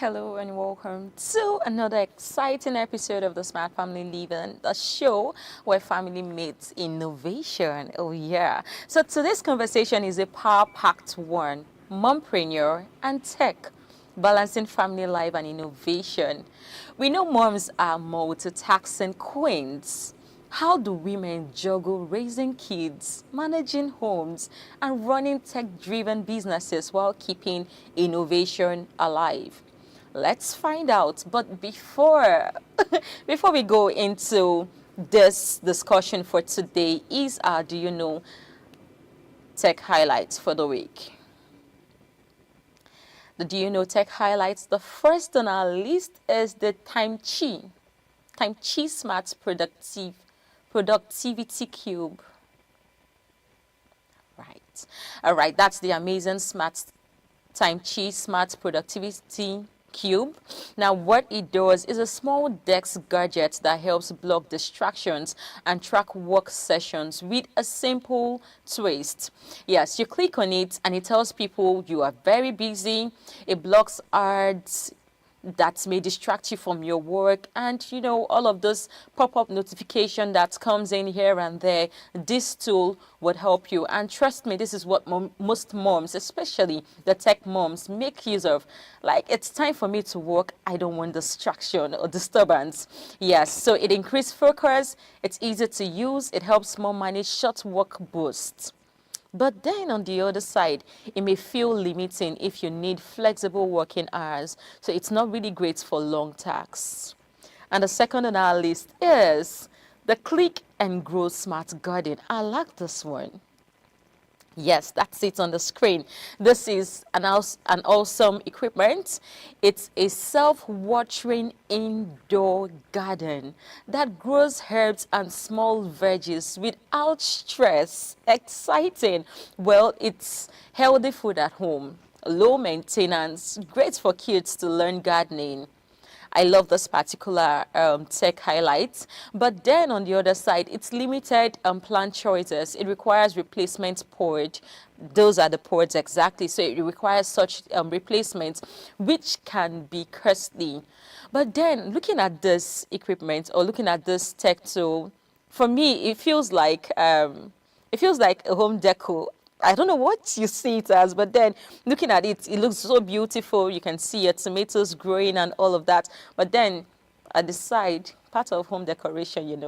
Hello and welcome to another exciting episode of the Smart Family Living, the show where family meets innovation. Oh yeah. So today's conversation is a power-packed one, Mompreneur and tech, balancing family life and innovation. We know moms are multitasking queens. How do women juggle raising kids, managing homes, and running tech-driven businesses while keeping innovation alive? Let's find out. But before, before we go into this discussion for today, is our Do You Know Tech Highlights for the week. The Do You Know Tech Highlights, the first on our list is the Time Chi Smart Productivity Cube. Right. All right, that's the amazing Time Chi Smart Productivity Cube. Now, what it does is a small desk gadget that helps block distractions and track work sessions with a simple twist. Yes, you click on it and it tells people you are very busy. It blocks ads that may distract you from your work, and all of this pop-up notification that comes in here and there. This tool would help you, and trust me, this is what most moms, especially the tech moms, make use of. Like, it's time for me to work, I don't want distraction or disturbance. Yes, so it increases focus, it's easy to use, it helps mom manage short work bursts. But then on the other side, it may feel limiting if you need flexible working hours. So it's not really great for long tasks. And the second on our list is the Click and Grow Smart Garden. I like this one. Yes, that's it on the screen. This is an awesome equipment. It's a self-watering indoor garden that grows herbs and small veggies without stress. Exciting. Well, it's healthy food at home, low maintenance, great for kids to learn gardening. I love this particular tech highlight. But then on the other side, it's limited plant choices. It requires replacement port. Those are the ports exactly. So it requires such replacements, which can be costly. But then looking at this equipment or looking at this tech tool, for me, it feels like a home deco. I don't know what you see it as, but then looking at it, it looks so beautiful. You can see your tomatoes growing and all of that. But then at the side, part of home decoration.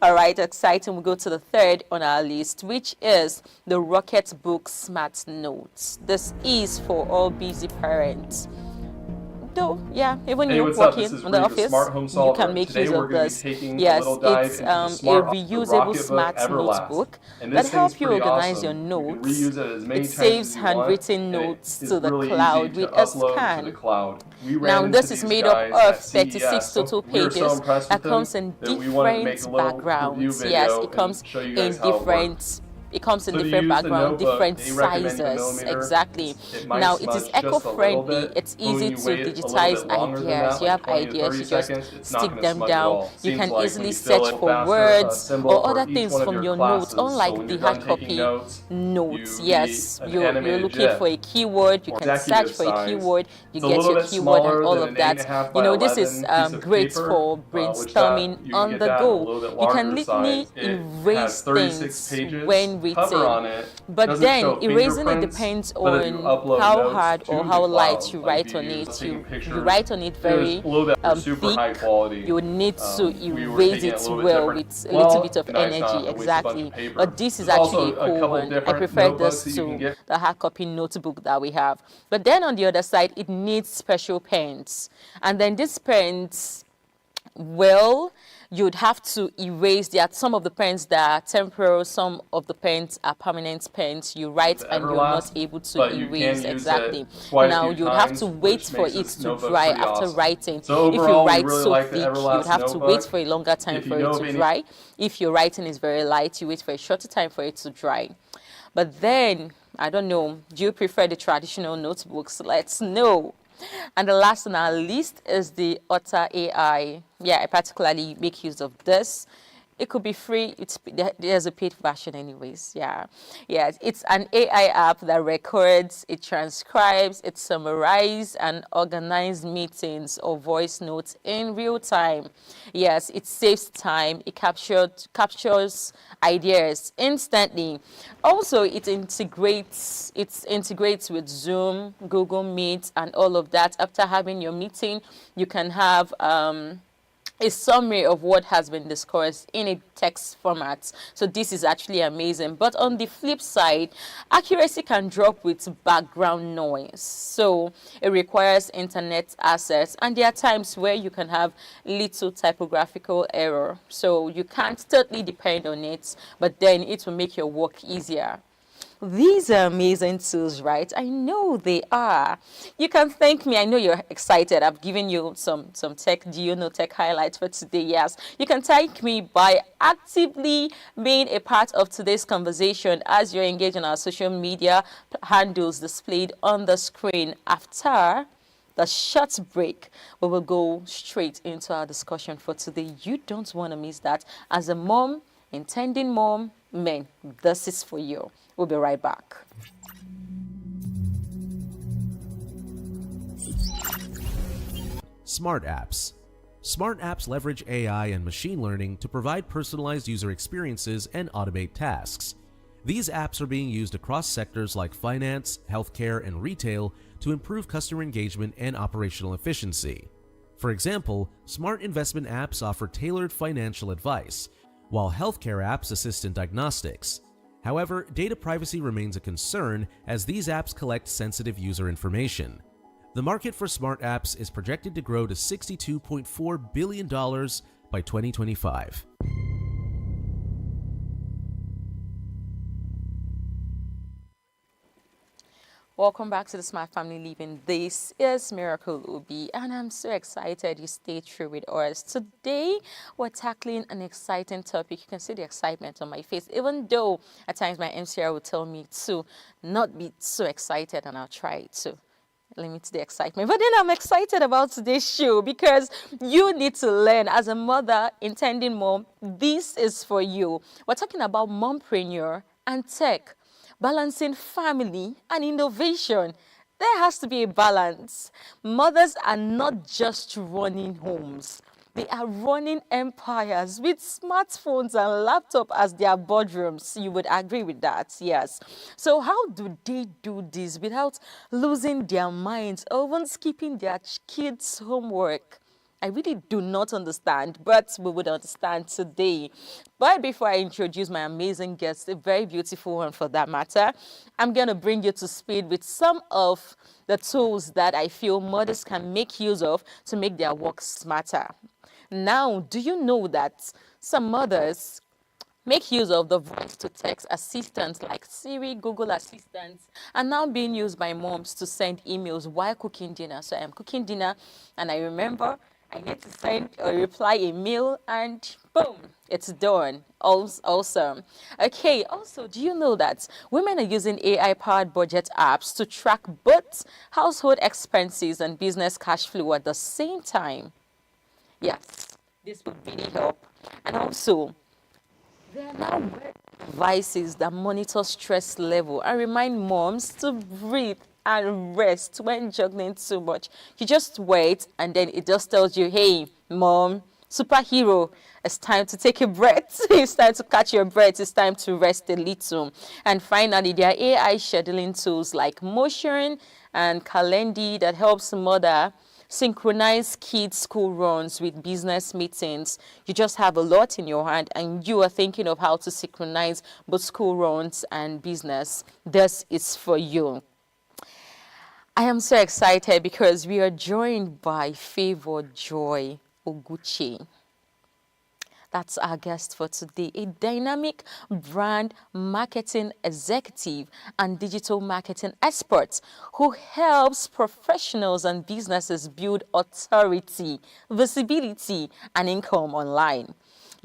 All right, exciting. We go to the third on our list, which is the Rocketbook Smart Notes. This is for all busy parents. Though, yeah, even you working in the office, you can make use of this. Yes, it's a reusable smart notebook that helps you organize your notes. It saves handwritten notes to the cloud with a scan. Now, this is made up of 36 total pages that comes in different backgrounds. Yes, it comes in different. It comes in different backgrounds, different sizes. Exactly. Now, it is eco-friendly. It's easy to digitize ideas. You have ideas, you just stick them down. You can easily search for words or other things from your notes, unlike the hard copy notes. Yes, you're looking for a keyword. You can search for a keyword. You get your keyword and all of that. This is great for brainstorming on the go. You can literally erase things when written, but then erasing it depends on how hard or how light you write on it. You write on it very thick, you need to erase it well with a little bit of energy. Exactly. But this is actually a cool one. I prefer this to the hard copy notebook that we have. But then on the other side, it needs special pens, and then these pens, well, you'd have to erase. There are some of the pens that are temporal, some of the pens are permanent pens. You write and you're not able to erase. Exactly. Now you'd have to wait for it to dry after writing. If you write so thick, you'd have to wait for a longer time for it to dry. If your writing is very light, you wait for a shorter time for it to dry. But then, I don't know, do you prefer the traditional notebooks? Let's know. And the last on our list is the Otter AI. Yeah, I particularly make use of this. It could be free. There's a paid version anyways. Yeah. Yeah. It's an AI app that records, it transcribes, it summarizes and organizes meetings or voice notes in real time. Yes, it saves time. It captures ideas instantly. Also, it integrates with Zoom, Google Meet, and all of that. After having your meeting, you can have a summary of what has been discussed in a text format. So this is actually amazing. But on the flip side, accuracy can drop with background noise. So it requires internet access, and there are times where you can have little typographical error. So you can't totally depend on it, but then it will make your work easier. These are amazing tools, right? I know they are. You can thank me. I know you're excited. I've given you some tech, do you know tech highlights for today? Yes. You can thank me by actively being a part of today's conversation as you're engaged in our social media handles displayed on the screen. After the short break, we will go straight into our discussion for today. You don't want to miss that. As a mom, intending mom, men, this is for you. We'll be right back. Smart apps. Smart apps leverage AI and machine learning to provide personalized user experiences and automate tasks. These apps are being used across sectors like finance, healthcare, and retail to improve customer engagement and operational efficiency. For example, smart investment apps offer tailored financial advice, while healthcare apps assist in diagnostics. However, data privacy remains a concern as these apps collect sensitive user information. The market for smart apps is projected to grow to $62.4 billion by 2025. Welcome back to the Smart Family Living. This is Miracle Obi, and I'm so excited you stayed through with us. Today, we're tackling an exciting topic. You can see the excitement on my face, even though at times my MCR will tell me to not be so excited, and I'll try to limit the excitement. But then I'm excited about today's show because you need to learn as a mother, intending mom. This is for you. We're talking about mompreneur and tech. Balancing family and innovation. There has to be a balance. Mothers are not just running homes. They are running empires with smartphones and laptops as their boardrooms. You would agree with that, yes. So how do they do this without losing their minds or even skipping their kids' homework? I really do not understand, but we would understand today. But before I introduce my amazing guest, a very beautiful one for that matter, I'm going to bring you to speed with some of the tools that I feel mothers can make use of to make their work smarter. Now, do you know that some mothers make use of the voice-to-text assistants like Siri, Google Assistants, are now being used by moms to send emails while cooking dinner? So I'm cooking dinner, and I remember I need to send or reply a mail, and boom, it's done. Awesome. Okay, also, do you know that women are using AI-powered budget apps to track both household expenses and business cash flow at the same time? Yes, this would really help. And also, there are now devices that monitor stress level and remind moms to breathe and rest when juggling too much. You just wait, and then it just tells you, hey, mom, superhero, it's time to take a breath. It's time to catch your breath. It's time to rest a little. And finally, there are AI scheduling tools like Motion and Calendly that helps mother synchronize kids' school runs with business meetings. You just have a lot in your hand and you are thinking of how to synchronize both school runs and business. This is for you. I am so excited because we are joined by Favor Joy Oguchi. That's our guest for today, a dynamic brand marketing executive and digital marketing expert who helps professionals and businesses build authority, visibility, and income online.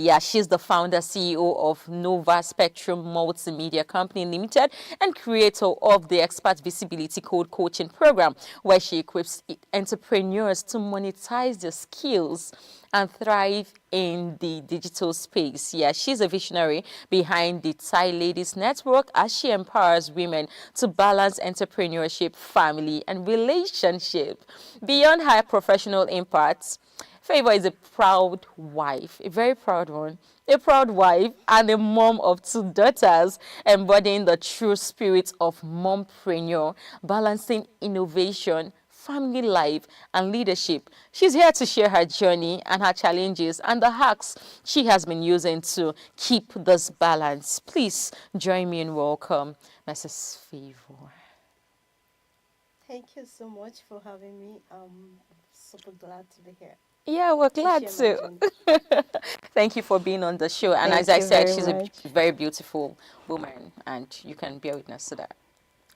Yeah, she's the founder, CEO of Nova Spectrum Multimedia Company Limited and creator of the Expert Visibility Code Coaching Program, where she equips entrepreneurs to monetize their skills and thrive in the digital space. Yeah, she's a visionary behind the Thai Ladies Network as she empowers women to balance entrepreneurship, family, and relationship. Beyond her professional impacts, Favor is a proud wife, a very proud one, a proud wife and a mom of 2 daughters, embodying the true spirit of mompreneur, balancing innovation, family life, and leadership. She's here to share her journey and her challenges and the hacks she has been using to keep this balance. Please join me in welcome Mrs. Favor. Thank you so much for having me. I'm super glad to be here. Yeah, we're glad share to. my journey. Thank you for being on the show. And Thank as I you said, very she's much. a very beautiful woman, and you can bear witness to that.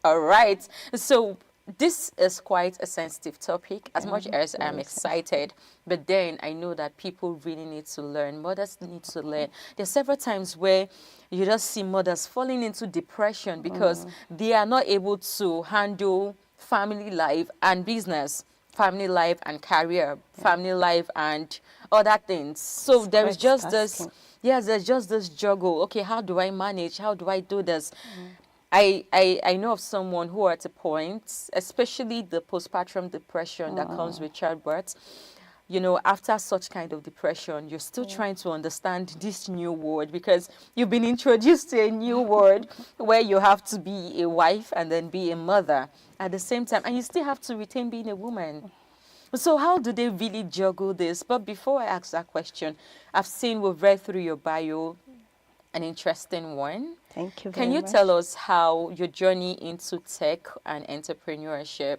All right. So this is quite a sensitive topic, as much as I'm very excited. But then I know that people really need to learn. Mothers need to learn. There's several times where you just see mothers falling into depression because they are not able to handle family life and business, family life and career, family life and other things. So there is just this, Tasking. yes, there's just this juggle. Okay, how do I manage? How do I do this? I know of someone who are at a point, especially the postpartum depression that comes with childbirth. You know, after such kind of depression, you're still trying to understand this new word because you've been introduced to a new word where you have to be a wife and then be a mother at the same time, and you still have to retain being a woman. So how do they really juggle this? But before I ask that question, we've read through your bio, an interesting one. Thank you very Can you much. tell us how your journey into tech and entrepreneurship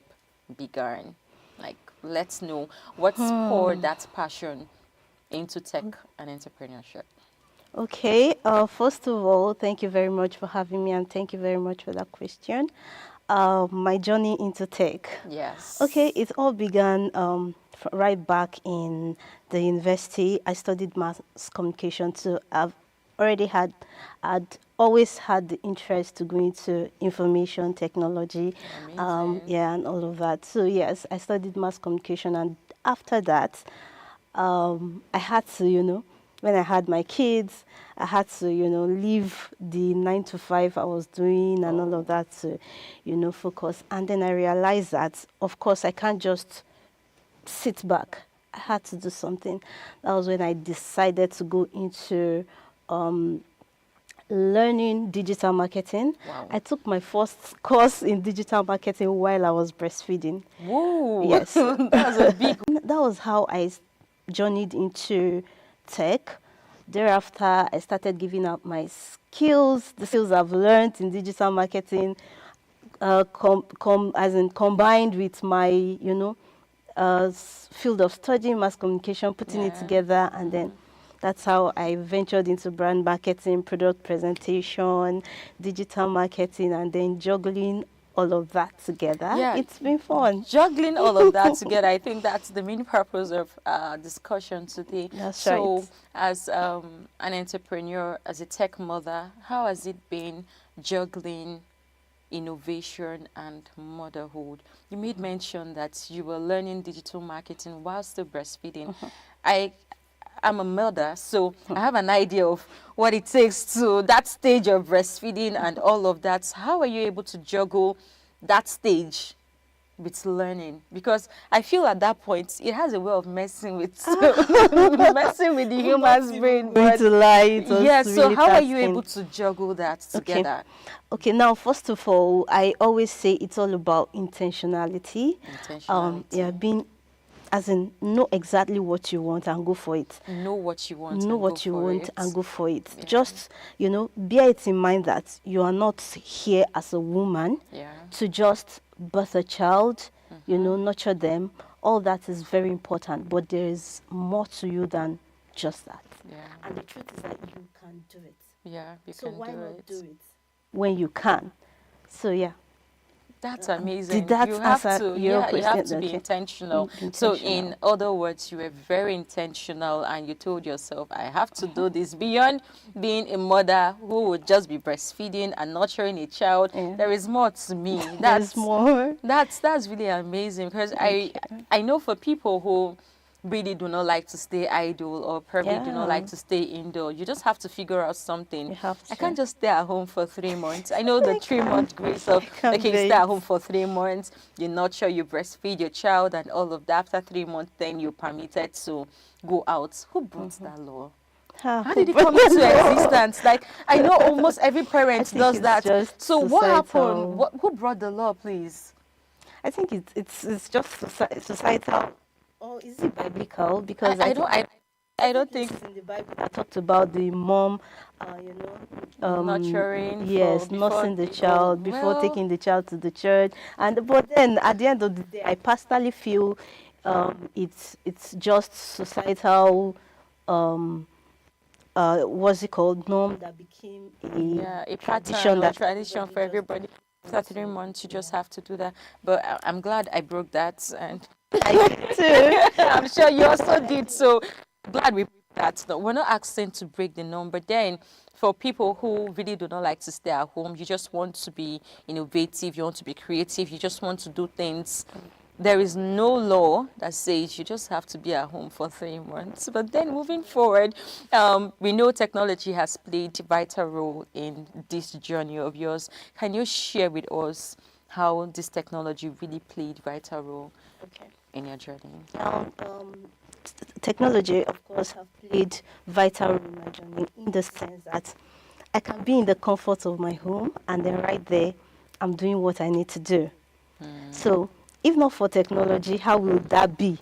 began? Like, let's know what spurred that passion into tech and entrepreneurship. Okay, first of all, thank you very much for having me and thank you very much for that question. My journey into tech. Yes. Okay, it all began right back in the university. I studied mass communication, so I'd always had the interest to go into information technology, Amazing. yeah, and all of that. So yes, I studied mass communication, and after that, I had to, when I had my kids, I had to, leave the 9 to 5 I was doing and all of that to, focus. And then I realized that, of course, I can't just sit back. I had to do something. That was when I decided to go into learning digital marketing. Wow. I took my first course in digital marketing while I was breastfeeding. Whoa. Yes. That's a big. That was how I journeyed into tech. Thereafter, I started giving out my skills, the skills I've learned in digital marketing, combined with my, field of study, mass communication, putting it Yeah. together, and then that's how I ventured into brand marketing, product presentation, digital marketing, and then juggling all of that together. Yeah. It's been fun. Juggling all of that together, I think that's the main purpose of discussion today. That's so, right. as an entrepreneur, as a tech mother, how has it been juggling innovation and motherhood? You made mention that you were learning digital marketing while still breastfeeding. I'm a mother, so I have an idea of what it takes to that stage of breastfeeding and all of that. How are you able to juggle that stage with learning? Because I feel at that point it has a way of messing with messing with the human's brain. Going to lie, it was Yeah, so really how are you tasking. able to juggle that together? Okay, now first of all, I always say it's all about intentionality. Intentionality. Yeah, being as in know exactly what you want and go for it. Know what you want. Know and what go you for want it. and go for it. Yeah. Just, bear it in mind that you are not here as a woman Yeah. to just birth a child, nurture them. All that is very important, but there is more to you than just that. Yeah. And the truth is that you can do it. Yeah. You So can why do not it. do it when you can? So yeah. That's Did amazing. that You have answer to, your yeah, you have question? to be Okay. intentional. So in Intentional. other words, you were very intentional and you told yourself, I have to do this beyond being a mother who would just be breastfeeding and nurturing a child. Yeah. There is more to me. There's more. That's really amazing because Thank you. I know for people who really do not like to stay idle or probably do not Yeah, like to stay indoor. You just have to figure out something. you have I to. can't just stay at home for 3 months. I know the I can't. 3 month grace of, I can't okay, you stay wait. at home for 3 months, you nurture, you breastfeed your child and all of that. After 3 months, then you're permitted to go out. Who brought that law? Ah, How who did it brought come into the law? existence? Like, I know almost every I parent think does it's that. just So what happened? societal. Who brought the law, please? I think it's just societal. Oh, is it biblical? Because I think I don't think it's in the Bible that talked about the mom, nurturing for yes, before nursing the the, oh, child before well, taking the child to the church. And but then at the end of the day, I personally feel it's just societal, um, what's it called, norm that became a yeah, a pattern tradition or that tradition for everybody. After 3 months, you just have to do that. But I'm glad I broke that, and I did too. I'm sure you also did. So glad we broke that. No, we're not asking to break the norm, but then for people who really do not like to stay at home, you just want to be innovative, you want to be creative, you just want to do things. There is no law that says you just have to be at home for 3 months. But then moving forward, we know technology has played a vital role in this journey of yours. Can you share with us how this technology really played vital role Okay. in your journey? Now, technology, of course, have played vital role in my journey in the sense that I can be in the comfort of my home and then right there, I'm doing what I need to do. So, if not for technology, how will that be?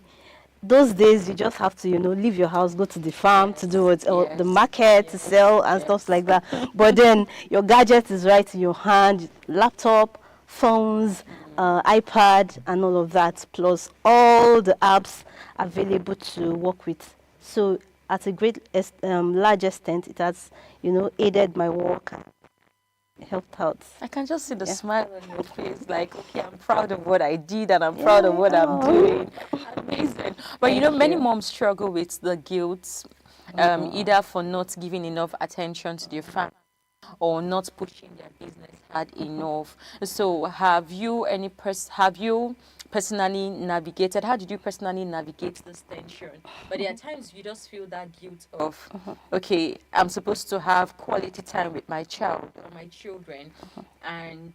Those days, you just have to, leave your house, go to the farm to do it, or the Yes, market to sell and stuff like that. But then your gadget is right in your hand, laptop, phones, iPad, and all of that, plus all the apps available to work with. So, at a large extent, it has, aided my work, helped out. I can just see the Yeah. smile on your face, like, okay, I'm proud of what I did and I'm proud of Yeah, what I'm oh, doing. Amazing. But thank many you. moms struggle with the guilt, either for not giving enough attention to their family or not pushing their business hard enough. So have you personally navigated, how did you personally navigate this tension? But there are times you just feel that guilt of, okay, I'm supposed to have quality time with my child or my children, and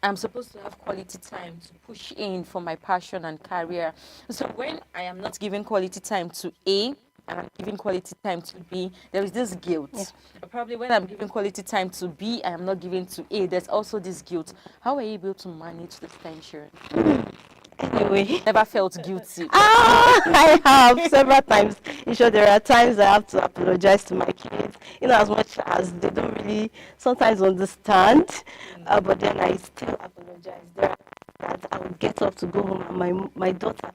I'm supposed to have quality time to push in for my passion and career. So when I am not giving quality time to A and I'm giving quality time to B, there is this guilt. Yeah. Probably when I'm giving quality time to B, I am not giving to A. There's also this guilt. How are you able to manage this tension? Anyway. Never felt guilty. I have several times. You sure there are times I have to apologize to my kids, as much as they don't really sometimes understand, but then I still apologize. There are times that I would get up to go home, and my daughter,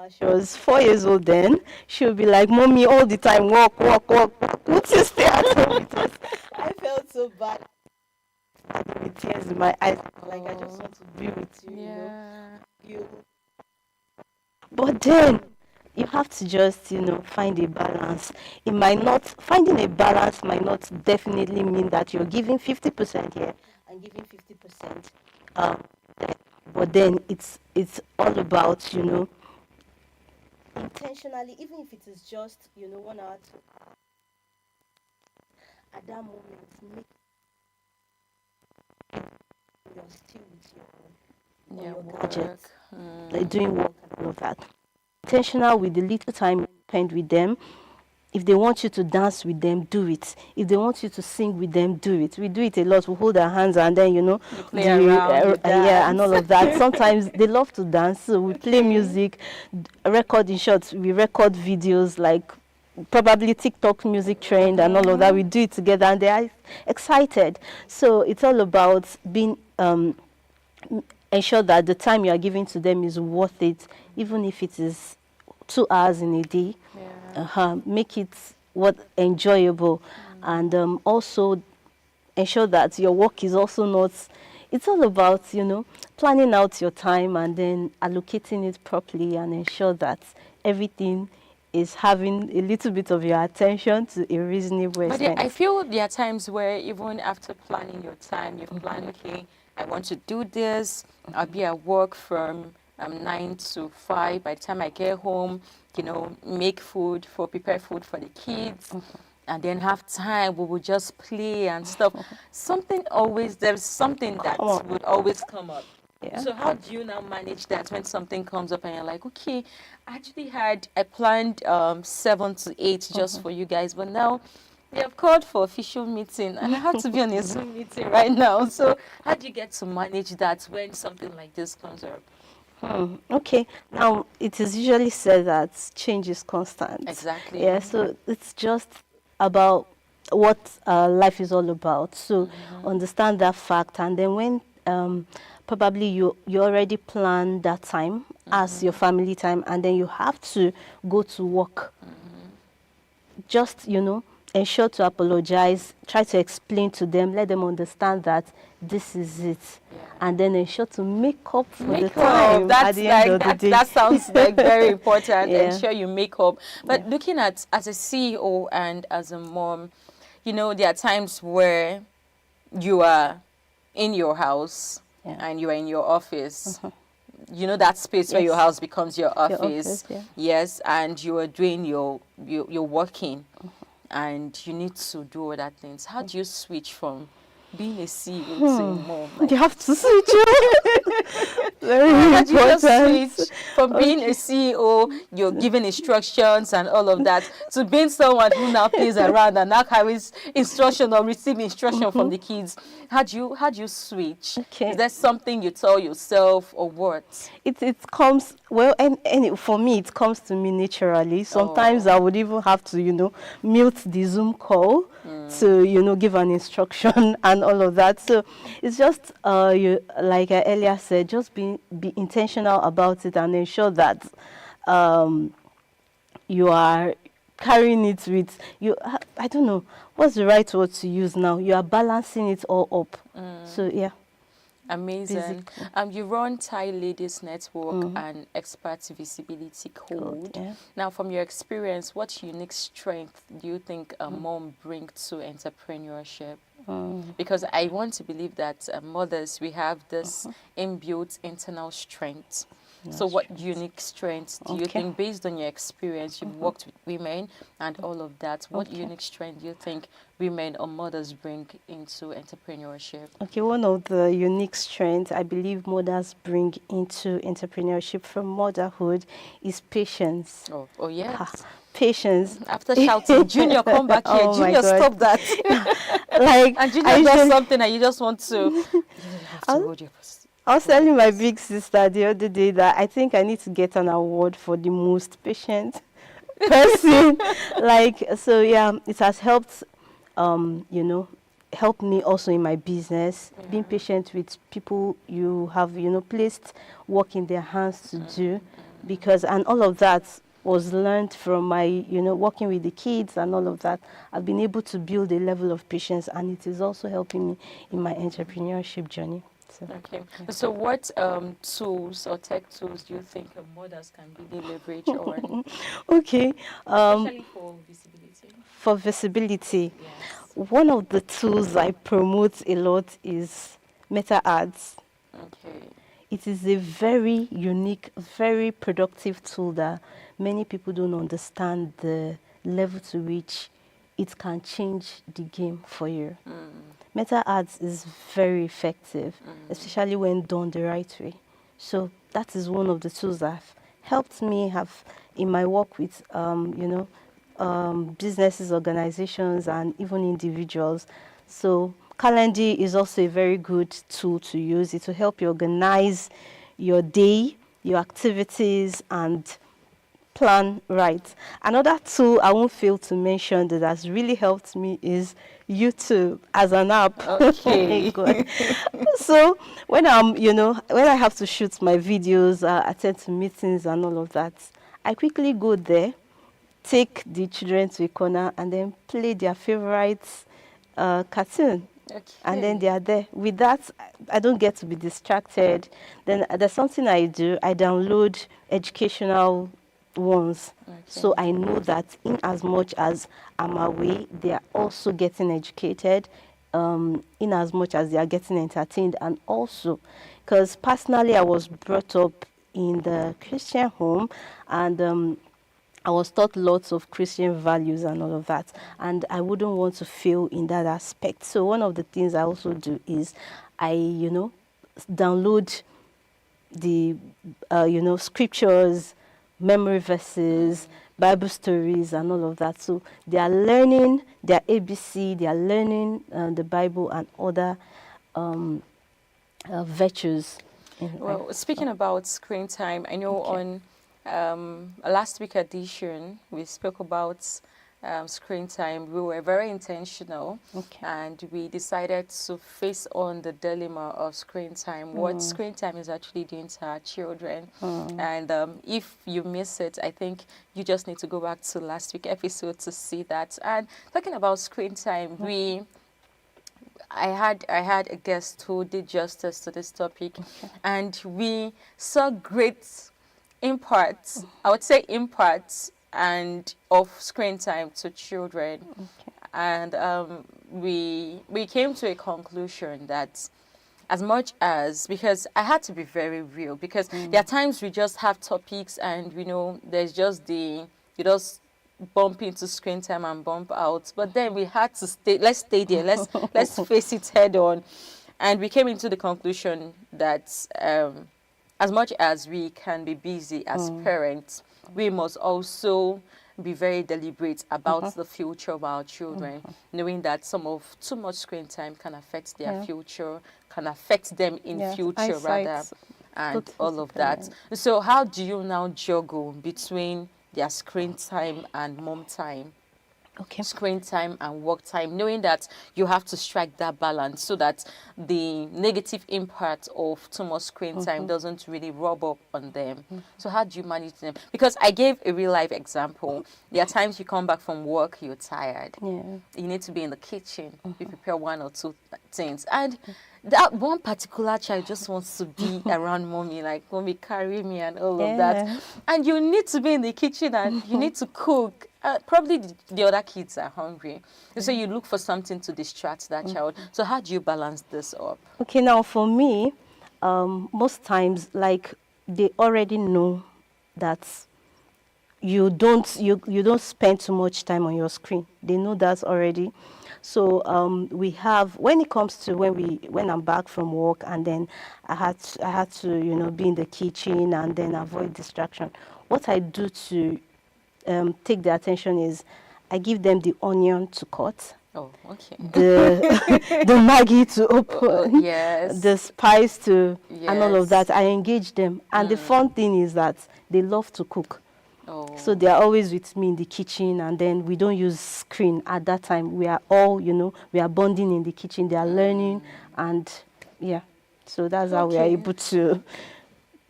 she was 4 years old then. She would be like, "Mommy, all the time, walk, walk, walk, walk. Would you stay at home with us?" I felt so bad. With tears in my eyes, like I just want to be with you. Yeah. You. But then you have to just, find a balance. It might not, finding a balance might not definitely mean that you're giving 50% here and giving 50% there. But then it's all about, intentionally, even if it is just, 1 hour, 2 hours, at that moment, make you're still with Yeah, your work. gadgets, like doing work and all of that. Intentional with the little time you spend with them. If they want you to dance with them, do it. If they want you to sing with them, do it. We do it a lot. We hold our hands and then, You play around, you yeah, and dance. all of that. Sometimes they love to dance, so we play music, record in shorts. We record videos like probably TikTok music trend and all of that. We do it together and they are excited. So it's all about being ensure that the time you are giving to them is worth it, even if it is 2 hours in a day. Yeah. Make it enjoyable, and also ensure that your work is also not it's all about, planning out your time and then allocating it properly and ensure that everything is having a little bit of your attention to a reasonable But I extent. feel there are times where even after planning your time, you've planned, okay, I want to do this. I'll be at work from 9 to 5. By the time I get home, make food prepare food for the kids. And then have time, we will just play and stuff. There's something that Come on. would always come up. Yeah. So how do you now manage that when something comes up and you're like, okay, I planned 7 to 8 just for you guys, but now they have called for official meeting and I have to be on a Zoom meeting right now. So how do you get to manage that when something like this comes up? Okay. Now, it is usually said that change is constant. Exactly. Yeah, so it's just about what life is all about. So understand that fact, and then when probably you already plan that time as your family time, and then you have to go to work. Just ensure to apologize, try to explain to them, let them understand that this is it, and then ensure to make up for the time at the end of the day. That sounds like very important. Yeah. Ensure you make up. But looking at as a CEO and as a mom, there are times where you are in your house and you are in your office. That space where your house becomes your office. Yes, and you are doing you're working. And you need to do other things. How do you switch from being a CEO to a mom? You have to switch. Very How do you important. just switch from being a CEO, you're giving instructions and all of that, to being someone who now plays around and now carries instruction or receive instruction from the kids? How do you switch? Okay. Is there something you tell yourself or what? It comes and for me it comes to me naturally. Sometimes I would even have to mute the Zoom call to give an instruction and all of that. So it's just like I earlier said, just be intentional about it and ensure that you are carrying it with you. I don't know what's the right word to use now. You are balancing it all up. So yeah. Amazing. You run Thai Ladies Network and Expert Visibility Code. Yeah. Now, from your experience, what unique strength do you think a mom brings to entrepreneurship? Because I want to believe that mothers, we have this inbuilt internal strength. So what unique strengths do you think, based on your experience, you've worked with women and all of that, what unique strength do you think women or mothers bring into entrepreneurship? Okay, one of the unique strengths I believe mothers bring into entrepreneurship from motherhood is patience. Oh yes. Patience. After shouting, Junior, come back here. Oh my Junior, God. stop that. And Junior does something and you just want to, you have to hold your I was telling my big sister the other day that I think I need to get an award for the most patient person. So yeah, it has helped, helped me also in my business, being patient with people you have, placed work in their hands to do, and all of that was learned from my, working with the kids and all of that. I've been able to build a level of patience, and it is also helping me in my entrepreneurship journey. Okay. So what tools or tech tools do you think mothers can really leverage on? Okay. Especially for visibility. For visibility, Yes. one of the tools I promote a lot is Meta Ads. Okay. It is a very unique, very productive tool that many people don't understand the level to which it can change the game for you. Meta Ads is very effective, especially when done the right way. So that is one of the tools that have helped me have in my work with, businesses, organizations, and even individuals. So Calendly is also a very good tool to use. It will help you organize your day, your activities, and plan right. Another tool I won't fail to mention that has really helped me is YouTube as an app. Okay. So when when I have to shoot my videos, attend to meetings and all of that, I quickly go there, take the children to a corner, and then play their favorite cartoon And then Okay. they are there. With that, I don't get to be distracted. Then there's something I do. I download educational ones. Okay. So I know that in as much as I'm away, they are also getting educated, in as much as they are getting entertained. And also, because personally, I was brought up in the Christian home, and I was taught lots of Christian values and all of that, and I wouldn't want to fail in that aspect. So one of the things I also do is I, download the, scriptures, memory verses, Bible stories, and all of that. So they are learning their ABC, they are learning the Bible and other virtues in life. Well, speaking about screen time, I know Okay. on a last week edition we spoke about screen time. We were very intentional, Okay. and we decided to face on the dilemma of screen time, what screen time is actually doing to our children. And if you miss it, I think you just need to go back to last week episode to see that. And talking about screen time, I had a guest who did justice to this topic, and we saw great impacts. I would say impacts and of screen time to children, and we came to a conclusion that as much as, because I had to be very real, because there are times we just have topics and there's just you just bump into screen time and bump out, but then we had to stay there, let's face it head on. And we came into the conclusion that as much as we can be busy as parents, we must also be very deliberate about the future of our children, knowing that too much screen time can affect their future, can affect them in Yes, future eyesight, rather, and both all of physically that. So how do you now juggle between their screen time and mom time? Okay. Screen time and work time, knowing that you have to strike that balance so that the negative impact of too much screen time doesn't really rub up on them. So how do you manage them? Because I gave a real life example. There are times you come back from work, you're tired. Yeah. You need to be in the kitchen. You prepare one or two things. And that one particular child just wants to be around mommy, like mommy carry me and all of that. Yeah. And you need to be in the kitchen and you need to cook. Probably the other kids are hungry. So you look for something to distract that child. So how do you balance this up? Okay, now for me, most times, like, they already know that you don't spend too much time on your screen. They know that already. So we have, when it comes to when I'm back from work, and then I had to be in the kitchen and then avoid distraction. What I do to take their attention is I give them the onion to cut, Oh, okay. the Maggie to open, yes. the spice to, and all of Yes. that. I engage them. And the fun thing is that they love to cook. Oh. So they are always with me in the kitchen, and then we don't use screen at that time. We are all, we are bonding in the kitchen. They are learning, and yeah. So that's how we are Okay. able to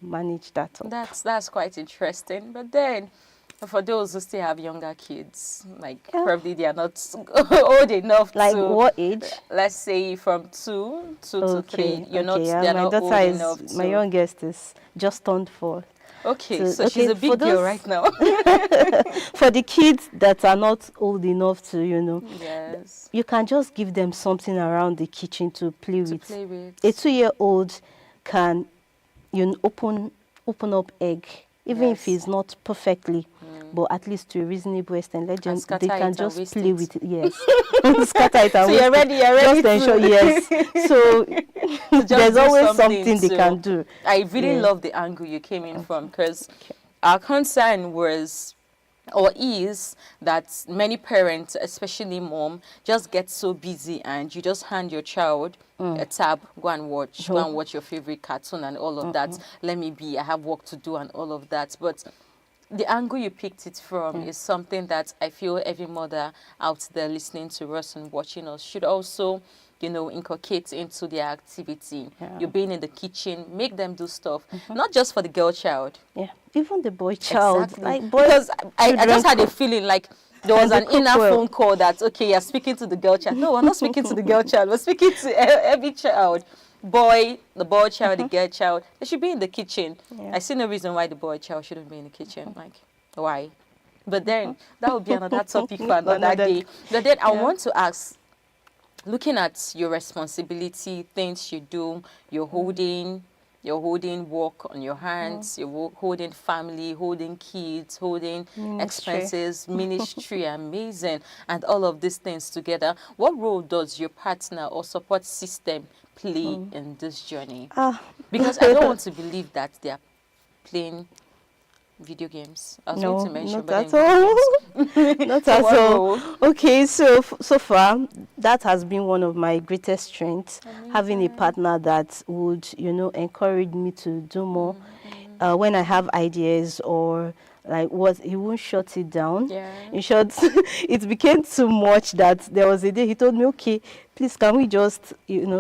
manage that. Up. That's quite interesting. But then, for those who still have younger kids, like probably they are not old enough Like to. what age? Let's say from two to three. You're not. Yeah, They're my not old daughter enough is, to. my youngest is just turned 4. Okay, so okay, she's a for big girl those- right now. For the kids that are not old enough to, Yes. you can just give them something around the kitchen to play To with. play with. A 2-year-old can open up egg, even if Yes. it's not perfectly, but at least to a reasonable extent. Let them, scatter they it can and just waste play it. with it. Yes, scatter it and So you're waste ready. it. You're ready. Just ensure, yes. So Just there's do always something something they to- can do. I really Yeah. love the angle you came in from, because our concern was or is that many parents, especially mom, just get so busy and you just hand your child a tab, go and watch your favorite cartoon and all of that. I have work to do and all of that. But the angle you picked it from is something that I feel every mother out there listening to us and watching us should also, inculcate into their activity. Yeah. You're being in the kitchen, make them do stuff, not just for the girl child. Yeah, even the boy child, Exactly. like boys. Because I children just had a feeling like There was And they an cook inner well. phone call that, okay, you're speaking to the girl child. No, we're not speaking to the girl child. We're speaking to every child. Boy, the boy child, the girl child. They should be in the kitchen. Yeah. I see no reason why the boy child shouldn't be in the kitchen. Like, why? But then, that would be another topic for another day. But then I want to ask, looking at your responsibility, things you do, you're holding work on your hands, you're holding family, holding kids, holding Ministry. expenses, ministry, amazing, and all of these things together. What role does your partner or support system play in this journey? Ah. Because I don't want to believe that they are playing video games. I was going No, to mention, not but at then all. video games. Not So at what all. role? Okay, so far that has been one of my greatest strengths, having a partner that would, encourage me to do more. When I have ideas or like what, he won't shut it down. Yeah. In short, it became too much that there was a day he told me, okay, please can we just,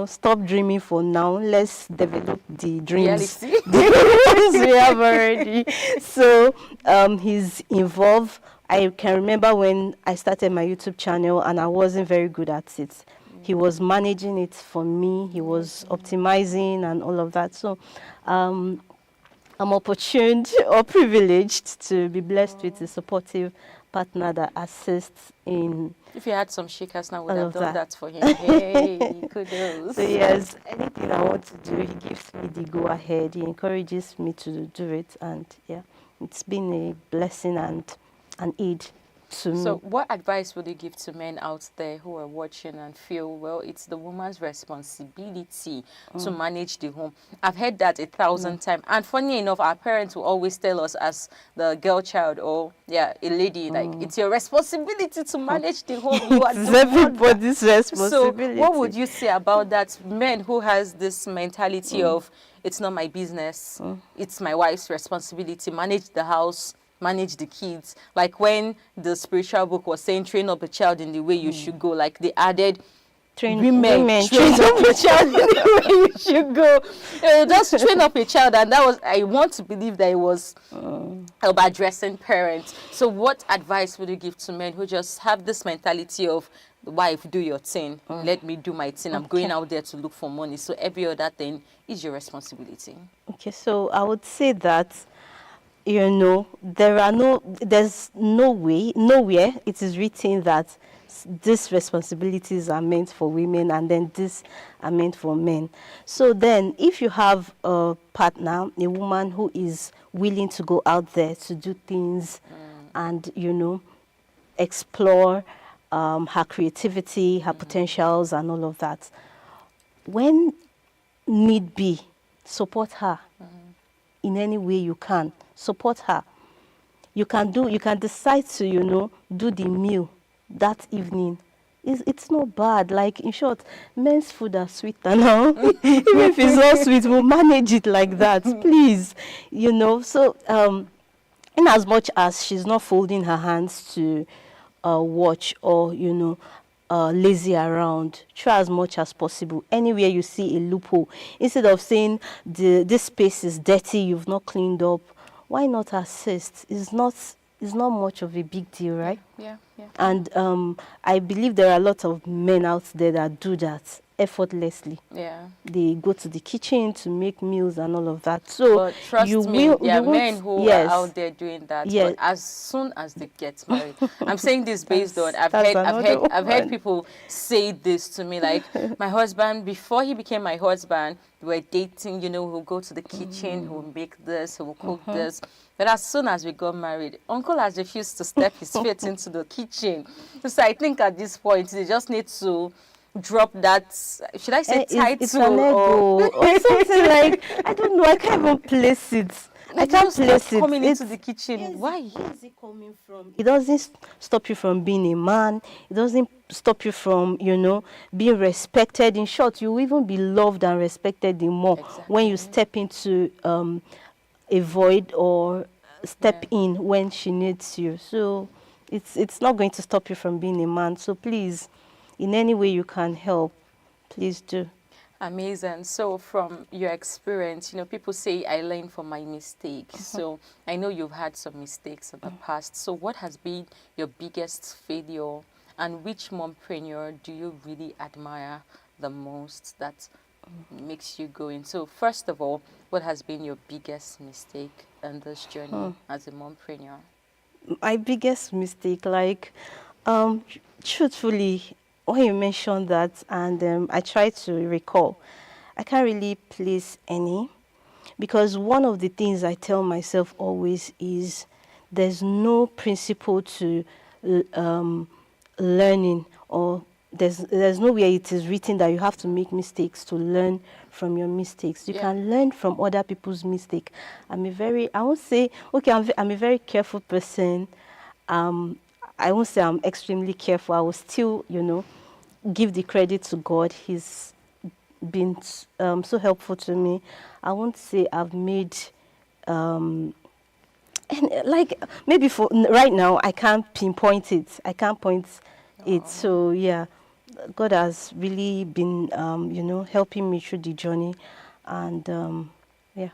stop dreaming for now. Let's develop the dreams. Reality. The ones we have already. So he's involved. I can remember when I started my YouTube channel and I wasn't very good at it. He was managing it for me. He was optimizing and all of that. So I'm opportuned or privileged to be blessed with a supportive partner that assists in If you had some shakers now, would all have of done that. that for him. Hey, kudos. So yes, anything I want to do, he gives me the go ahead. He encourages me to do it, and yeah, it's been a blessing and an aid to So, me. what advice would you give to men out there who are watching and feel, well, it's the woman's responsibility to manage the home? I've heard that 1,000 times. And funny enough, our parents will always tell us as the girl child or, a lady, like, it's your responsibility to manage the home. You are It's the everybody's mother. responsibility. So, what would you say about that? Men who has this mentality of, it's not my business, it's my wife's responsibility, manage the house, manage the kids. Like when the spiritual book was saying train up a child in the way you should go, like they added women train up a child in the way you should go. Just train up a child, and that was, I want to believe that it was about addressing parents. So what advice would you give to men who just have this mentality of, wife, do your thing, let me do my thing, I'm going out there to look for money, so every other thing is your responsibility? Okay, so I would say that there's no way, nowhere it is written that these responsibilities are meant for women and then these are meant for men. So then if you have a partner, a woman who is willing to go out there to do things and, explore her creativity, her potentials and all of that, when need be, support her in any way you can. Support her. You can decide to, do the meal that evening. It's not bad. Like, in short, men's food are sweeter now. Even if it's not sweet, we'll manage it like that, please. So in as much as she's not folding her hands to watch or, lazy around, try as much as possible. Anywhere you see a loophole, instead of saying this space is dirty, you've not cleaned up, why not assist? It's not much of a big deal, right? Yeah. And I believe there are a lot of men out there that do that effortlessly. Yeah. They go to the kitchen to make meals and all of that. So But trust me, there are men who are out there doing that. Yes. But as soon as they get married, I'm saying this based on I've that's heard people say this to me. Like, my husband, before he became my husband, we were dating. He'll go to the kitchen, he'll make this, he'll cook this. But as soon as we got married, Uncle has refused to step his feet into the kitchen. So I think at this point they just need to drop that, should I say, title? It's an ego or something like, I don't know, I can't even place it. I can't place it. Coming into the kitchen. Why? Where is it coming from? It doesn't stop you from being a man. It doesn't stop you from, being respected. In short, you will even be loved and respected the more when you step into a void or step in when she needs you. So it's not going to stop you from being a man. So please, in any way you can help, please do. Amazing. So from your experience, people say I learn from my mistakes. So I know you've had some mistakes in the past. So what has been your biggest failure, and which mompreneur do you really admire the most that makes you go in? So first of all, what has been your biggest mistake in this journey as a mompreneur? My biggest mistake, like, truthfully, when you mentioned that, and I try to recall, I can't really place any, because one of the things I tell myself always is there's no principle to learning, or there's nowhere it is written that you have to make mistakes to learn from your mistakes. You Yeah. can learn from other people's mistake. I won't say, okay, I'm a very careful person. I won't say I'm extremely careful. I will still, give the credit to God. He's been so helpful to me. I won't say I've made and like, maybe for right now I can't pinpoint it. I can't point it. So yeah, God has really been helping me through the journey, and yeah.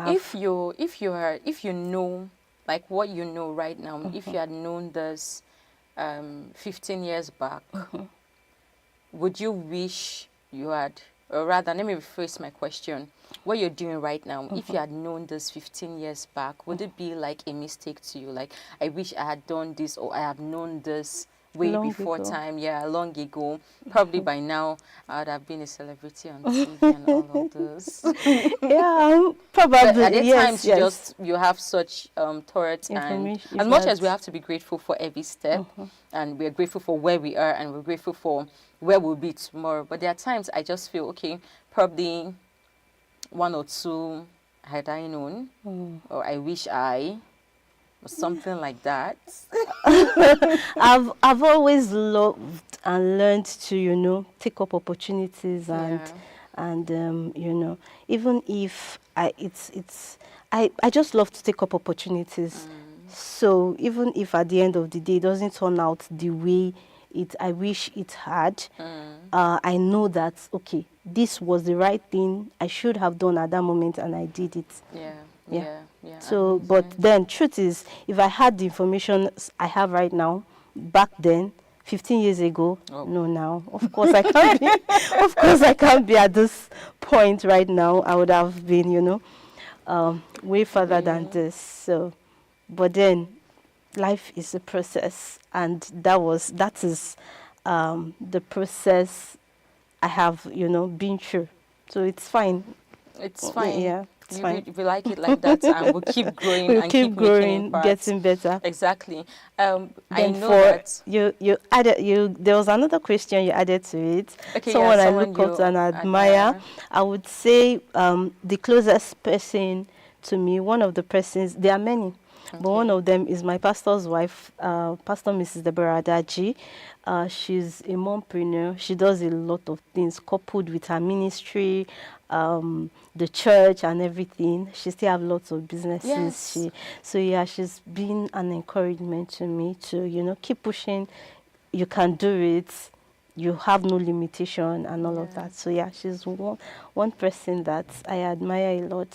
If you know, like what you know right now, if you had known this 15 years back, would you wish you had, or rather, let me rephrase my question. What you're doing right now, if you had known this 15 years back, would it be like a mistake to you? Like, I wish I had done this, or I have known this way Long before ago. time, yeah, long ago. Probably by now, I would have been a celebrity on TV and all of this. Yeah, But at probably, the yes, times, yes. you have such thoughts, and Information, as if much as we that's have to be grateful for every step, and we're grateful for where we are, and we're grateful for where we'll be tomorrow. But there are times I just feel, okay, probably one or two had I known, or I wish I, or something like that. I've always loved and learned to take up opportunities, and Yeah. even if I just love to take up opportunities. So even if at the end of the day it doesn't turn out the way I wish it had, I know that, okay, this was the right thing I should have done at that moment, and I did it. Yeah, Yeah. yeah, yeah. So, but Amazing. then truth is, if I had the information I have right now, back then, 15 years ago, Oh. no, now, of course I can't be, of course I can't be at this point right now. I would have been, way further than this. So, but then, life is a process, and that is the process I have, been through. So it's fine. It's fine. Yeah, it's fine. If we like it like that, and we'll keep growing We'll and keep keep making growing, impacts. getting better. Exactly. I Then know for that. you added there was another question you added to it. Okay, yeah, Someone I someone look up to you and admire. admire. I would say the closest person to me, one of the persons, there are many, but one Okay. of them is my pastor's wife, Pastor Mrs. Deborah Adaji. She's a mompreneur. She does a lot of things coupled with her ministry, the church and everything. She still have lots of businesses. Yes. So yeah, she's been an encouragement to me to keep pushing. You can do it. You have no limitation and all of Yeah. that. So yeah, she's one person that I admire a lot.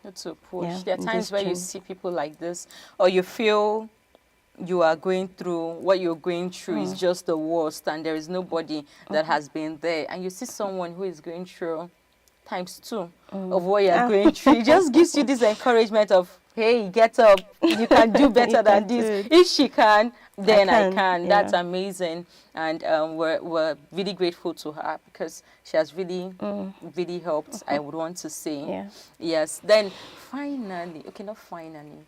Not to push. Yeah, There are in times this where you journey. see people like this, or you feel you are going through what you're going through is just the worst, and there is nobody that has been there. And you see someone who is going through times two of what you're Ah. going through. It just gives you this encouragement of, hey, get up. You can do better You than can do this. it. If she can, then I can, can. yeah. That's amazing. And we're really grateful to her, because she has really, really helped, I would want to say. Yeah. Yes. Then finally, okay, not finally.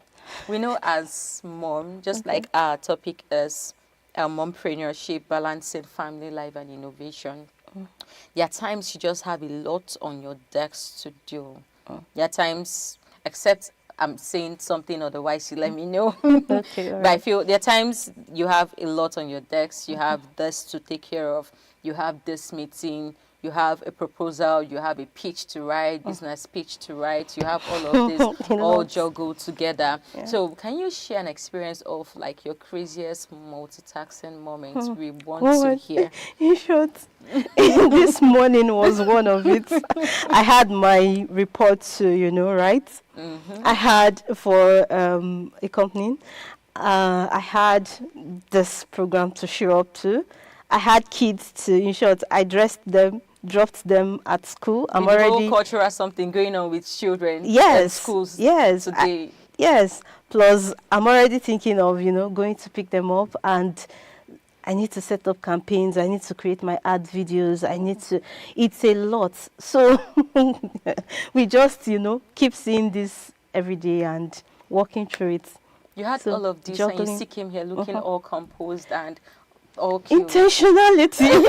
We know as mom, just like our topic is mompreneurship, balancing family life and innovation. There are times you just have a lot on your decks to do. There are times, except I'm saying something otherwise, you let me know. Okay, all But I right. feel there are times you have a lot on your decks. You have this to take care of. You have this meeting you have a proposal, you have a pitch to write, business pitch to write, you have all of this all Lots. juggled together. Yeah. So can you share an experience of like your craziest multitasking moments? We want to Well, hear. in short, this morning was one of it. I had my report to, write. I had for a company. I had this program to show up to. I had kids to, in short, I dressed them, dropped them at school. I'm With the already whole cultural something going on with children at yes, schools yes, today. yes. Plus, I'm already thinking of, going to pick them up, and I need to set up campaigns. I need to create my ad videos. I need to, it's a lot. So we just, keep seeing this every day and working through it. You had So, all of this and you see came here looking all composed and all cute. Intentionality.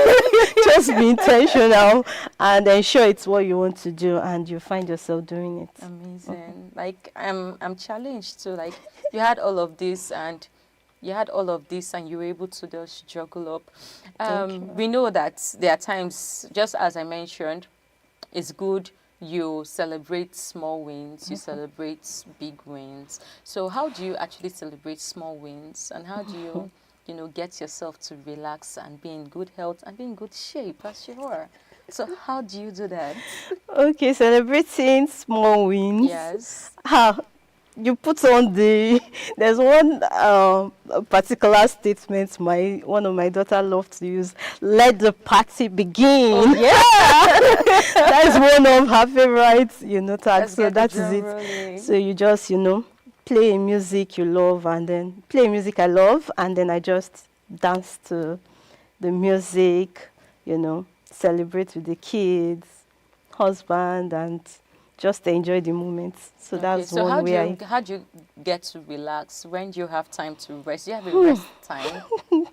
Just be intentional and ensure it's what you want to do, and you find yourself doing it. Amazing. Like I'm challenged to like you had all of this and you were able to just juggle up. We know that there are times, just as I mentioned, it's good you celebrate small wins, you celebrate big wins. So how do you actually celebrate small wins, and how do you get yourself to relax and be in good health and be in good shape as you are? So how do you do that? Okay, celebrating small wins. Yes. You put on there's one particular statement one of my daughter loves to use: let the party begin. Oh, yeah. That's one of her favorite tags. So that is it. Rolling. So you just play music you love, and then play music I love, and then I just dance to the music, celebrate with the kids, husband, and just enjoy the moment. So that's so one way how do you get to relax? When do you have time to rest? Do you have a rest time?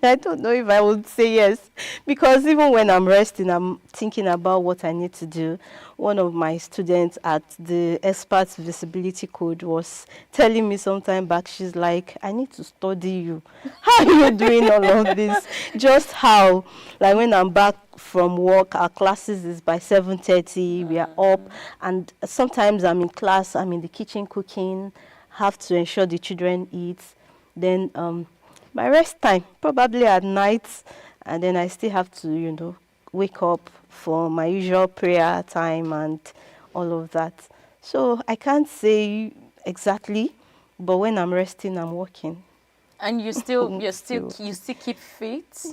I don't know if I would say yes, because even when I'm resting, I'm thinking about what I need to do. One of my students at the Experts Visibility Code was telling me some time back, she's like, I need to study you. How are you doing all of this? Just how, like when I'm back from work, our classes is by 7:30, we are up, and sometimes I'm in class, I'm in the kitchen cooking, have to ensure the children eat. Then my rest time, probably at night, and then I still have to, wake up for my usual prayer time and all of that. So I can't say exactly, but when I'm resting, I'm working. And you still keep fit?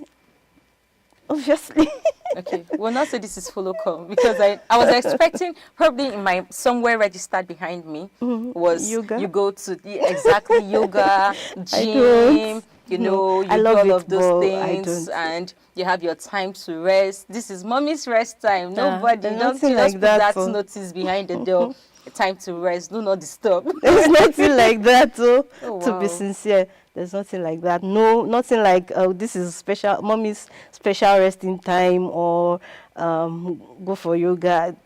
Obviously. Okay, we'll not say this is follow come, because I was expecting probably in my somewhere registered behind me was yoga. You go to exactly yoga, gym, you do all of those things, and you have your time to rest. This is mommy's rest time. Nobody don't nothing like put that, that notice behind the door. Time to rest. Do not disturb. There's nothing like that, Oh, to be wow. sincere. There's nothing like that. No, nothing like this is special, mommy's special resting time, or go for yoga,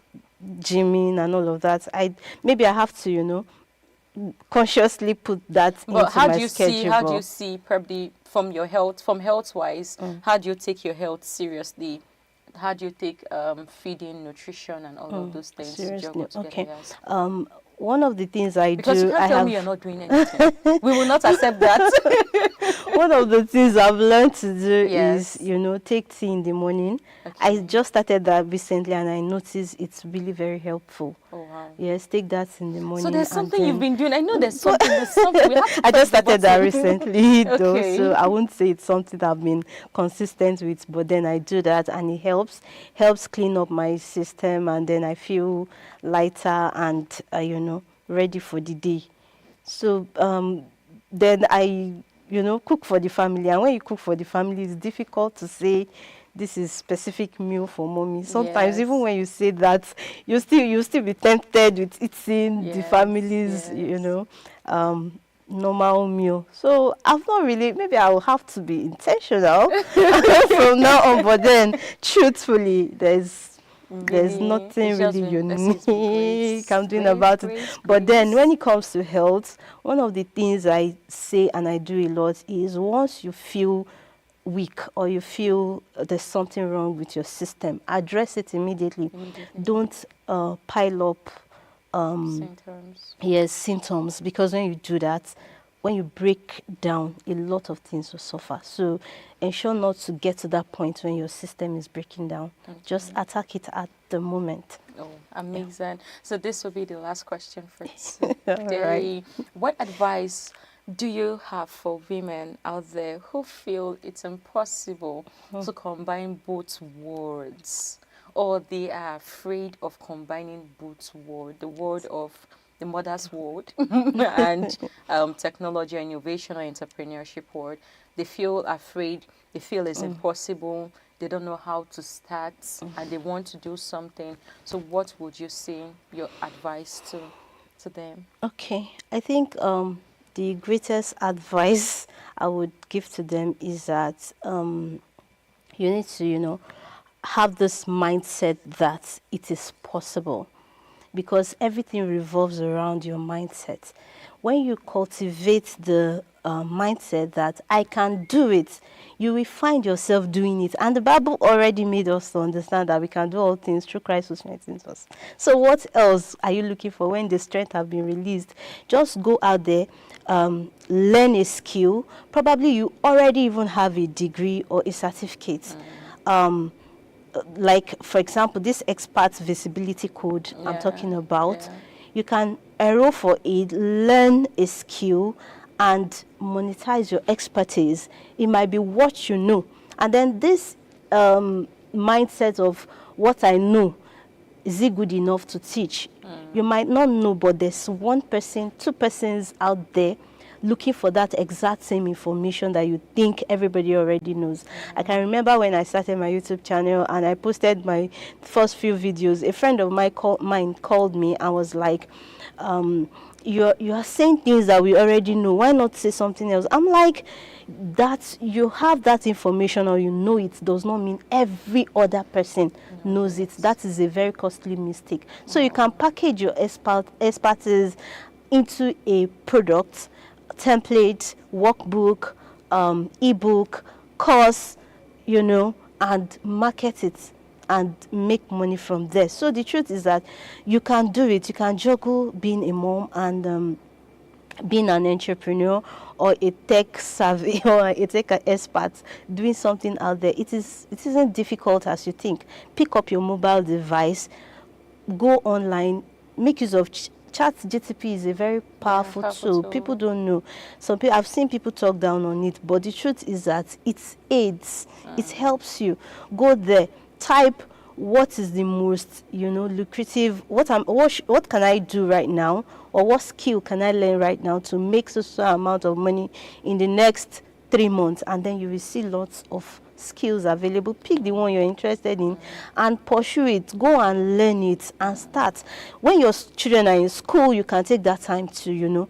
gymming, and all of that. Maybe I have to, consciously put that But into my schedule. how do you see probably from health wise, how do you take your health seriously? How do you take feeding, nutrition, and all of those things to juggle together? Okay. Yes. One of the things I Because do, you can't tell me you're not doing anything. We will not accept that. one of the things I've learned to do Yes. is, take tea in the morning. Okay. I just started that recently, and I noticed it's really very helpful. Oh, wow. Yes, take that in the morning. So there's and something then- you've been doing. I know there's something. We have to I press just the started that button. recently, though, Okay. so I won't say it's something I've been consistent with, but then I do that, and it helps clean up my system, and then I feel lighter and, ready for the day. So then I, cook for the family, and when you cook for the family, it's difficult to say this is specific meal for mommy. Sometimes Yes. even when you say that, you still be tempted with eating the Yes, family's, yes. normal meal. So I've not really, maybe I will have to be intentional from now on, but then truthfully, there's Really? nothing It's just really been- it's been unique great. I'm doing Great, about great, it. But then great. when it comes to health, one of the things I say and I do a lot is once you feel weak or you feel there's something wrong with your system, address it immediately. Don't pile up Symptoms. yes, symptoms, because when you do that, when you break down, a lot of things will suffer. So ensure not to get to that point when your system is breaking down. Just attack it at the moment. Oh, amazing. So this will be the last question for All today. right. What advice do you have for women out there who feel it's impossible to combine both words, or they are afraid of combining both words, the word of the mother's word and technology, innovation, or entrepreneurship word? They feel afraid, they feel it's impossible, they don't know how to start, and they want to do something. So what would you say, your advice to them? Okay, I think the greatest advice I would give to them is that you need to, have this mindset that it is possible, because everything revolves around your mindset. When you cultivate the mindset that I can do it, you will find yourself doing it. And the Bible already made us to understand that we can do all things through Christ who strengthens us. So what else are you looking for when the strength have been released? Just go out there, learn a skill. Probably you already even have a degree or a certificate. Like, for example, this expert visibility code I'm talking about, you can enroll for it, learn a skill, and monetize your expertise. It might be what you know. And then this mindset of what I know, is it good enough to teach? You might not know, but there's one person, two persons out there looking for that exact same information that you think everybody already knows. I can remember when I started my YouTube channel and I posted my first few videos, a friend of mine called me and was like, you are saying things that we already know. Why not say something else? I'm like, that you have that information or you know it does not mean every other person knows it. That is a very costly mistake. So you can package your expertise into a product, template, workbook, ebook, course, and market it and make money from there. So the truth is that you can do it. You can juggle being a mom and being an entrepreneur or a tech savvy or a tech expert doing something out there. It isn't difficult as you think. Pick up your mobile device, go online, make use of Chat GTP is a very powerful tool. People don't know. I've seen people talk down on it, but the truth is that it aids. It helps you. Go there, type what is the most, lucrative. What can I do right now, or what skill can I learn right now to make so amount of money in the next 3 months, and then you will see lots of skills available. Pick the one you're interested in and pursue it. Go and learn it and start. When your children are in school, you can take that time to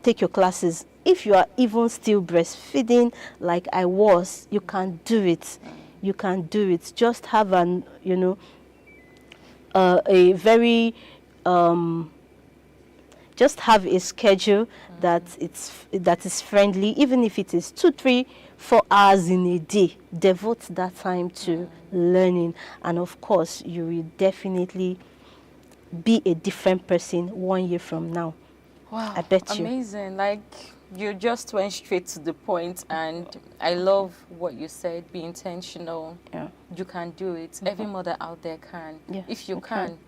take your classes. If you are even still breastfeeding like I was, you can do it. You can do it. Just have a very just have a schedule that is friendly, even if it is 2, 3, 4 hours in a day. Devote that time to learning, and of course you will definitely be a different person 1 year from now. Wow, I bet you. amazing. Like, you just went straight to the point, and I love what you said. Be intentional. Yeah. You can do it. Every mother out there can. Yeah, If you can.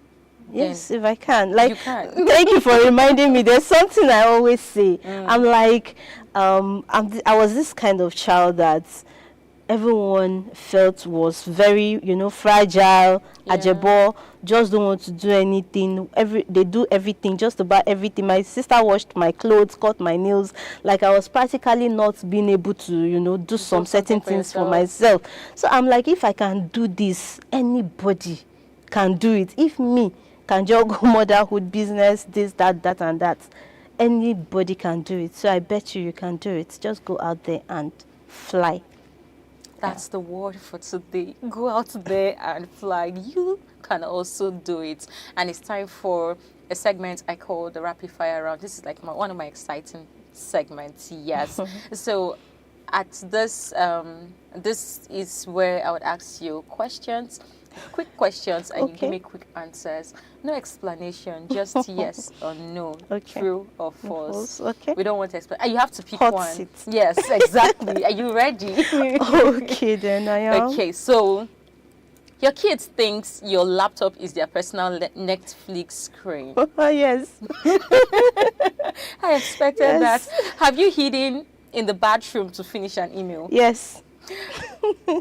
Yes, if I can. Like, you can. thank you for reminding me. There's something I always say. I'm like, I was this kind of child that everyone felt was very, fragile, ajebo, just don't want to do anything. They do everything, just about everything. My sister washed my clothes, cut my nails. Like, I was practically not being able to, do some certain things for myself. So I'm like, if I can do this, anybody can do it. If me can juggle motherhood, business, this, that, and that, anybody can do it. So I bet you can do it. Just go out there and fly. That's the word for today. Go out there and fly. You can also do it. And it's time for a segment I call the rapid fire round. This is like one of my exciting segments. Yes. So at this is where I would ask you questions, quick questions, and you give Okay. me quick answers. No explanation, just yes or no, Okay. true or No false. false. Okay. We don't want to explain. You have to pick Hot one. seat. Yes, exactly. Are you ready? Okay, then I am. Okay, so your kids thinks your laptop is their personal Netflix screen. Yes. I expected Yes. that. Have you hidden in the bathroom to finish an email? Yes.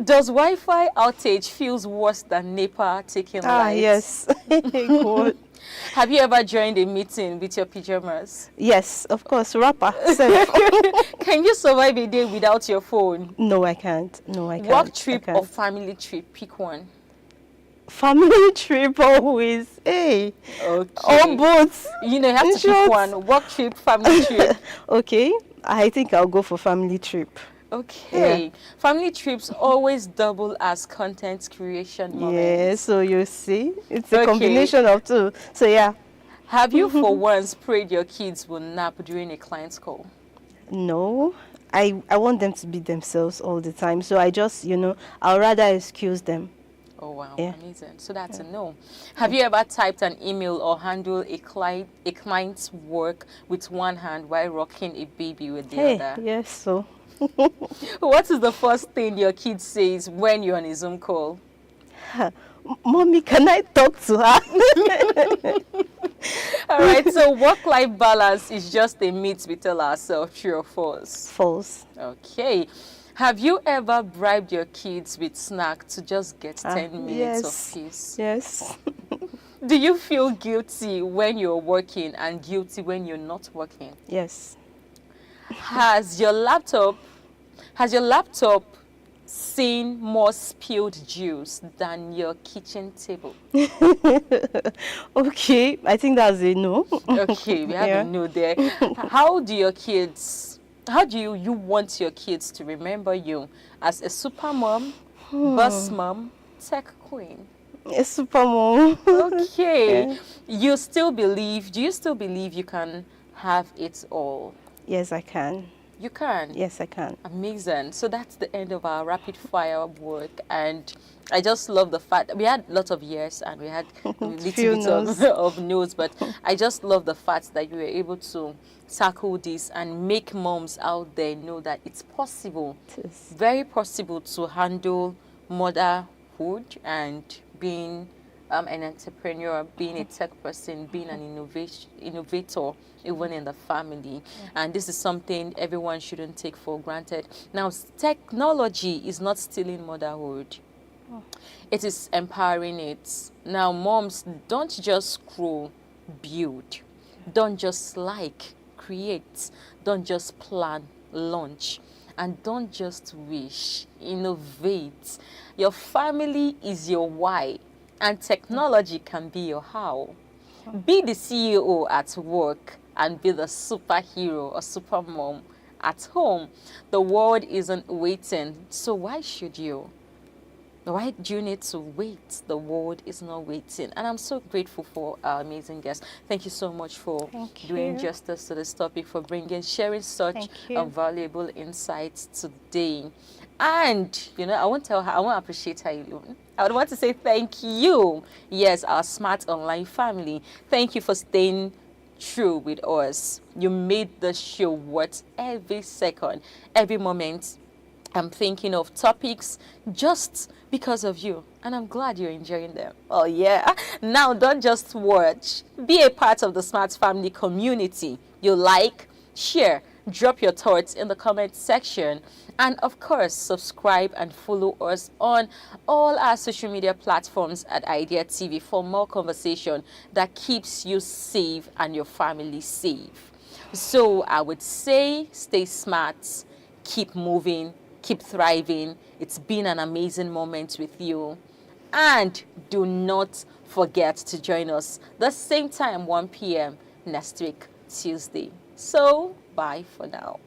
Does Wi-Fi outage feels worse than NEPA taking lights? Yes. Good. Have you ever joined a meeting with your pajamas? Yes, of course. Rapper. Safe. Can you survive a day without your phone? No, I can't. No, I can't. Work I trip can't. or family trip? Pick one. Family trip always. Hey. Okay. Or both. You know, you have In to pick short. one. Work trip, family trip. Okay. I think I'll go for family trip. Okay. Family trips always double as content creation Yeah, moments. so you see, it's a Okay. combination of two. So yeah, Have you for once prayed your kids will nap during a client's call? no, I want them to be themselves all the time. So I just, I'll rather excuse them. Oh wow, Yeah. amazing. So that's a no. Have you ever typed an email or handled a client's work with one hand while rocking a baby with the Hey, other? yes, so What is the first thing your kid says when you're on a Zoom call? Mommy, can I talk to her? All right, so work-life balance is just a myth we tell ourselves, true or false? False. Okay. Have you ever bribed your kids with snack to just get 10 minutes yes. of peace? Yes. Do you feel guilty when you're working and guilty when you're not working? Yes. Has your laptop seen more spilled juice than your kitchen table? Okay, I think that's a no. Okay, we have Yeah. a no there. How do you want your kids to remember you? As a super mom, boss mom, tech queen? A super mom. Okay. Yeah. Do you still believe you can have it all? Yes, I can. You can? Yes, I can. Amazing. So that's the end of our rapid fire work, and I just love the fact we had lots of years and we had a little Few bit no's. of no's, but I just love the fact that you were able to tackle this and make moms out there know that it's possible, Yes. very possible to handle motherhood and being an entrepreneur, being a tech person, being an innovator, even in the family. And this is something everyone shouldn't take for granted. Now, technology is not stealing motherhood. It is empowering it. Now, moms, don't just scroll, build. Don't just like, create. Don't just plan, launch. And don't just wish, innovate. Your family is your why, and technology can be your how. Be the CEO at work and be the superhero or supermom at home. The world isn't waiting, so why should you? Why do you need to wait? The world is not waiting. And I'm so grateful for our amazing guest. Thank you so much for Thank doing you. justice to this topic, for sharing such Thank you. valuable insights today. And, I won't tell her, I won't appreciate her alone. I would want to say thank you. Yes, our smart online family. Thank you for staying true with us. You made the show worth every second, every moment. I'm thinking of topics just because of you, and I'm glad you're enjoying them. Oh yeah. Now don't just watch, be a part of the Smart Family community. You like, share, drop your thoughts in the comment section, and of course subscribe and follow us on all our social media platforms at Idea TV for more conversation that keeps you safe and your family safe. So I would say stay smart, keep moving, keep thriving. It's been an amazing moment with you. And do not forget to join us the same time, 1 p.m. next week, Tuesday. So, bye for now.